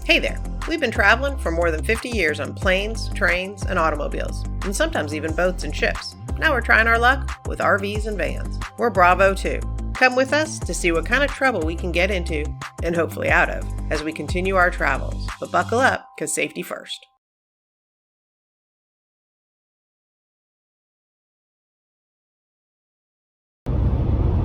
Hey there! We've been traveling for more than 50 years on planes, trains, and automobiles, and sometimes even boats and ships. Now we're trying our luck with RVs and vans. We're Bravo too. Come with us to see what kind of trouble we can get into, and hopefully out of, as we continue our travels. But buckle up, because safety first.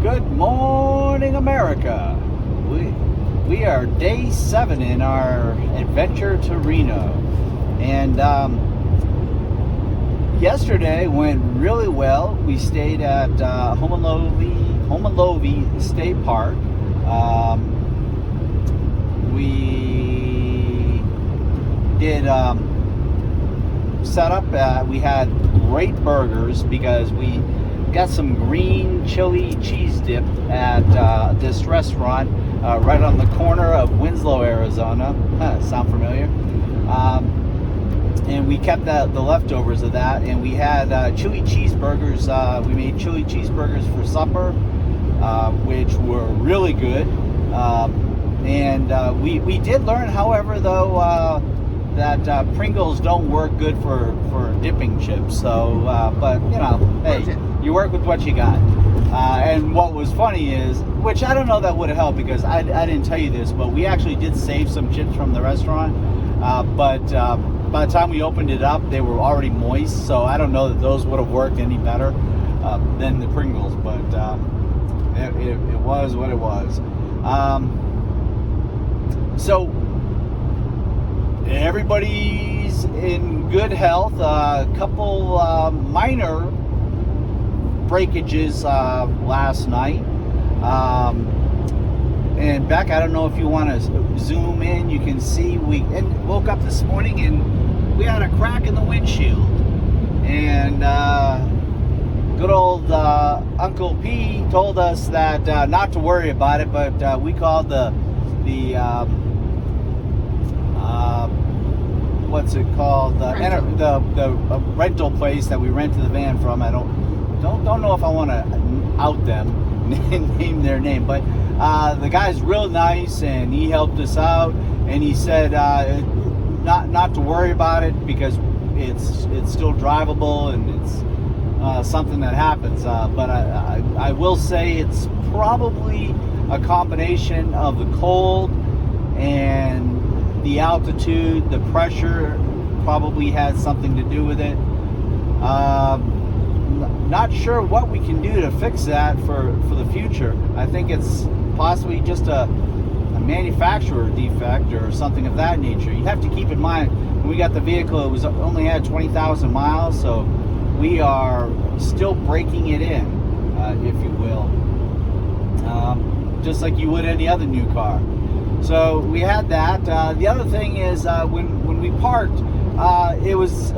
Good morning, America. We are day 7 in our adventure to Reno, and yesterday went really well. We stayed at Homolovi State Park. We did set up. We had great burgers because we got some green chili cheese dip at this restaurant right on the corner of Winslow, Arizona. Sound familiar? And we kept the leftovers of that, and we had chili cheeseburgers. We made chili cheeseburgers for supper, which were really good. And we did learn, however, though, that Pringles don't work good for dipping chips. So, but you know, hey, you work with what you got. And what was funny is, which I don't know that would have helped because I didn't tell you this, but we actually did save some chips from the restaurant. But by the time we opened it up, they were already moist. So I don't know that those would have worked any better than the Pringles. But it was what it was. So everybody's in good health. A couple minor breakages last night. And Beck, I don't know if you want to zoom in. You can see we woke up this morning and we had a crack in the windshield. And good old Uncle P told us that not to worry about it, but we called the what's it called? The rental place that we rented the van from. I don't know if I want to out them, name their name, but the guy's real nice, and he helped us out, and he said not to worry about it because it's still drivable and it's something that happens. But I will say it's probably a combination of the cold and the altitude. The pressure probably has something to do with it. Not sure what we can do to fix that for the future. I think it's possibly just a manufacturer defect or something of that nature. You have to keep in mind, when we got the vehicle, it only had 20,000 miles, so we are still breaking it in, if you will, just like you would any other new car. So we had that. The other thing is when we parked, it was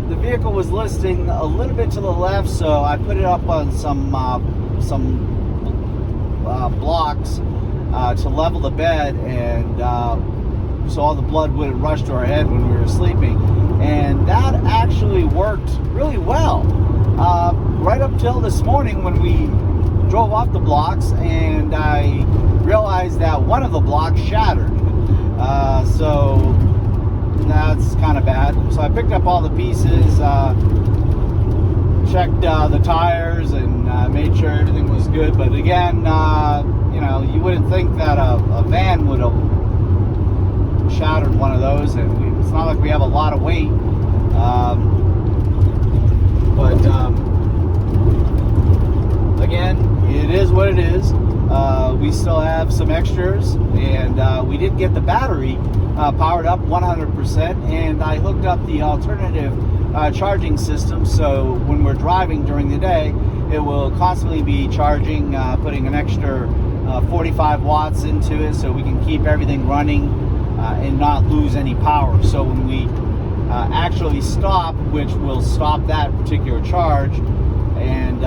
the vehicle was listing a little bit to the left, so I put it up on some blocks to level the bed, and so all the blood wouldn't rush to our head when we were sleeping. And that actually worked really well right up till this morning when we drove off the blocks, and I realized that one of the blocks shattered. So that's kind of bad. So I picked up all the pieces, checked the tires, and made sure everything was good. But again, you know, you wouldn't think that a van would have shattered one of those, and it's not like we have a lot of weight. But again, it is what it is. We still have some extras, and we did get the battery powered up 100%, and I hooked up the alternative charging system, so when we're driving during the day, it will constantly be charging, putting an extra 45 watts into it so we can keep everything running and not lose any power. So when we actually stop, which will stop that particular charge, and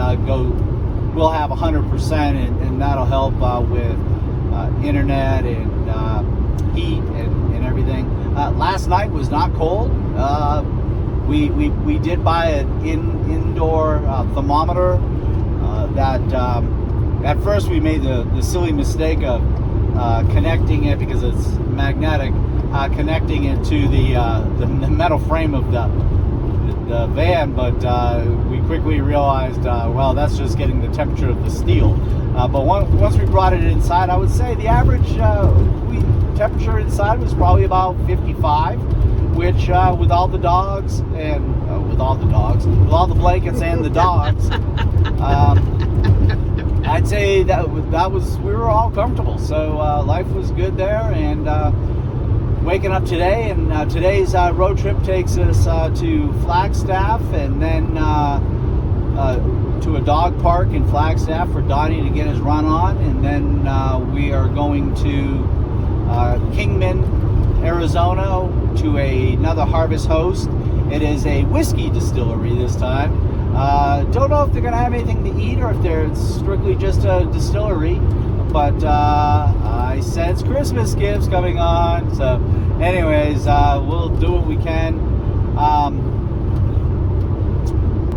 we'll have 100%, and that'll help with internet and heat and everything. Last night was not cold. We did buy an indoor thermometer that at first we made the silly mistake of connecting it because it's magnetic connecting it to the metal frame of the van, but we quickly realized, well, that's just getting the temperature of the steel. But once we brought it inside, I would say the average temperature inside was probably about 55, which with all the dogs and with all the blankets and the dogs, I'd say that was we were all comfortable. So life was good there, and waking up today, and today's road trip takes us to Flagstaff, and then to a dog park in Flagstaff for Donnie to get his run on, and then we are going to Kingman, Arizona, to another Harvest Host. It is a whiskey distillery this time. Don't know if they're going to have anything to eat or if they're strictly just a distillery, but I sense Christmas gifts coming on. So anyways, we'll do what we can.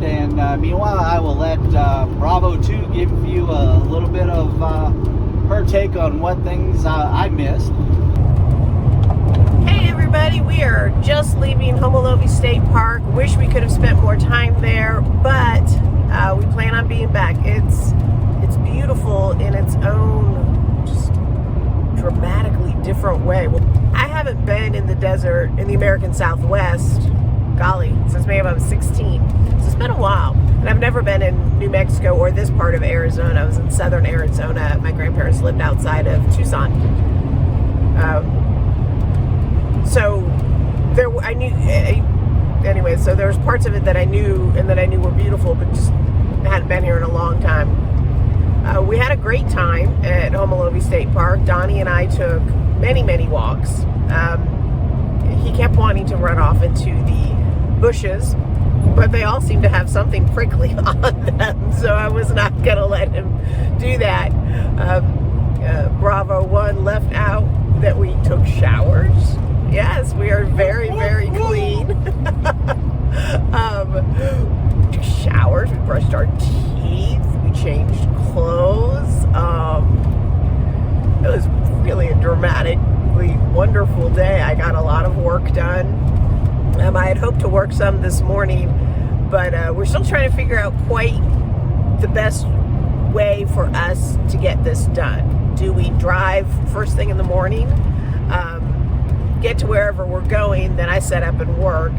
And meanwhile, I will let Bravo 2 give you a little bit of her take on what things I missed. Hey everybody, we are just leaving Homolovi State Park. Wish we could have spent more time there, but we plan on being back. It's beautiful in its own just dramatically different way. Well, I haven't been in the desert in the American Southwest, golly, since maybe I was 16. So it's been a while. And I've never been in New Mexico or this part of Arizona. I was in southern Arizona. My grandparents lived outside of Tucson. So there, I knew, anyway, so there was parts of it that I knew and that I knew were beautiful, but just hadn't been here in a long time. We had a great time at Homolovi State Park. Donnie and I took many, many walks. He kept wanting to run off into the bushes, but they all seemed to have something prickly on them, so I was not going to let him do that. Bravo 1 left out that we took showers. Yes, we are very, very clean. We took showers, we brushed our teeth, we changed clothes. It was really a dramatically wonderful day. I got a lot of work done. I had hoped to work some this morning, but we're still trying to figure out quite the best way for us to get this done. Do we drive first thing in the morning, get to wherever we're going, then I set up and work?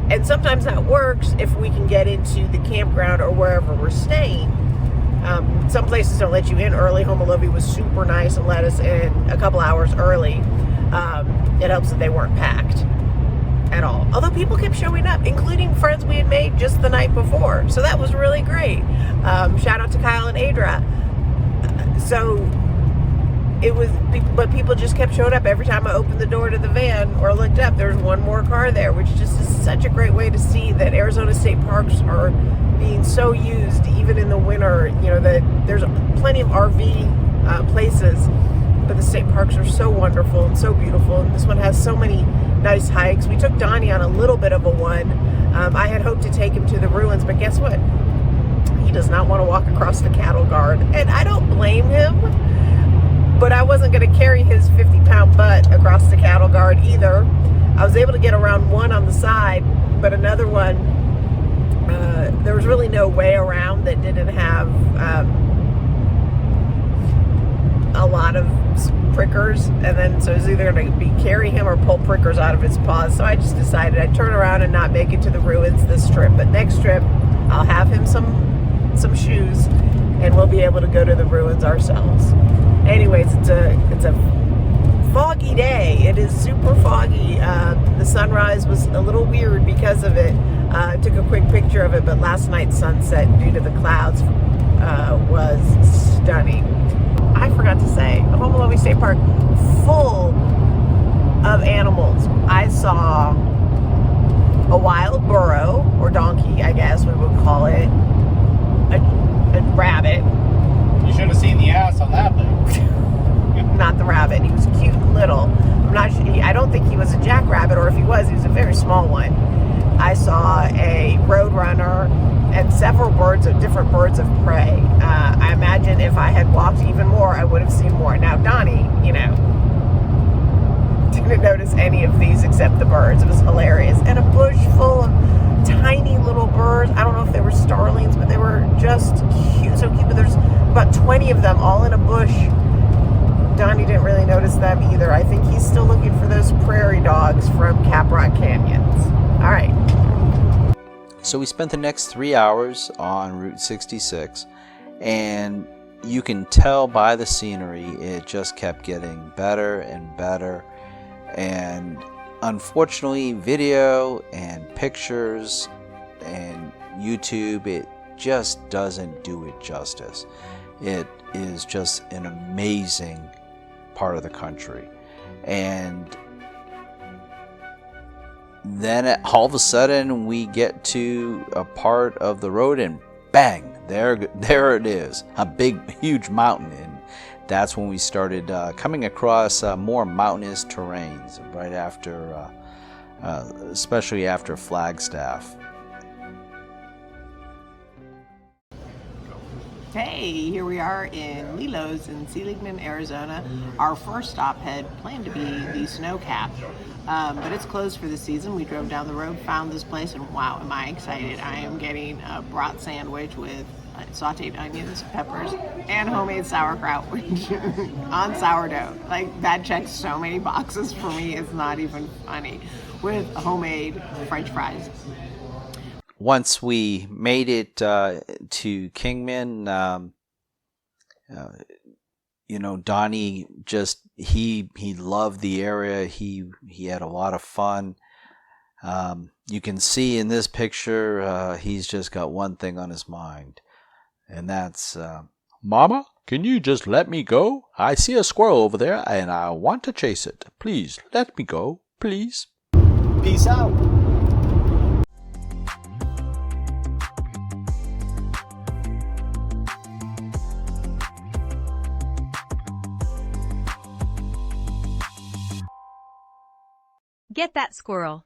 And sometimes that works if we can get into the campground or wherever we're staying. Some places don't let you in early. Homolovi was super nice and let us in a couple hours early. It helps that they weren't packed at all. Although people kept showing up, including friends we had made just the night before. So that was really great. Shout out to Kyle and Adra. But people just kept showing up. Every time I opened the door to the van or looked up, there was one more car there, which just is such a great way to see that Arizona state parks are being so used even in the winter. You know, that there's plenty of RV places, but the state parks are so wonderful and so beautiful, and this one has so many nice hikes. We took Donnie on a little bit of a one. I had hoped to take him to the ruins, but guess what? He does not want to walk across the cattle guard, and I don't blame him, but I wasn't going to carry his 50-pound butt across the cattle guard either. I was able to get around one on the side, but another one, there was really no way around that didn't have a lot of prickers, and then so it was either going to be carry him or pull prickers out of his paws. So I just decided I'd turn around and not make it to the ruins this trip, but next trip I'll have him some shoes and we'll be able to go to the ruins ourselves. Anyways, it's a foggy day. It is super foggy. The sunrise was a little weird because of it. I took a quick picture of it, but last night's sunset, due to the clouds, was stunning. I forgot to say, Homolovi State Park, full of animals. I saw a wild burro, or donkey, I guess we would call it, a rabbit. You should have seen the ass on that thing. Not the rabbit. He was cute and little. I don't think he was a jackrabbit, or if he was a very small one. I saw a roadrunner and several different birds of prey. I imagine if I had walked even more, I would have seen more. Now, Donnie, didn't notice any of these except the birds. It was hilarious. And a bush full of tiny little birds. I don't know if they were starlings, but they were just cute, so cute. But there's about 20 of them all in a bush. Donnie didn't really notice them either. I think he's still looking for those prairie dogs from Caprock Canyons. All right. So we spent the next 3 hours on Route 66, and you can tell by the scenery it just kept getting better and better. And unfortunately, video and pictures and YouTube, it just doesn't do it justice. It is just an amazing part of the country. And then all of a sudden we get to a part of the road and bang, there it is, a big, huge mountain. And that's when we started coming across more mountainous terrains right after, especially after Flagstaff. Hey, here we are in Lilo's in Seligman, Arizona. Our first stop had planned to be the Snow Cap, but it's closed for the season. We drove down the road, found this place, and wow, am I excited. I am getting a brat sandwich with sauteed onions, peppers, and homemade sauerkraut on sourdough. Like, that checks so many boxes for me, it's not even funny, with homemade French fries. Once we made it to Kingman, Donnie just he loved the area. He had a lot of fun. You can see in this picture he's just got one thing on his mind, and that's Mama, can you just let me go? I see a squirrel over there and I want to chase it. Please let me go, please. Peace out. Get that squirrel.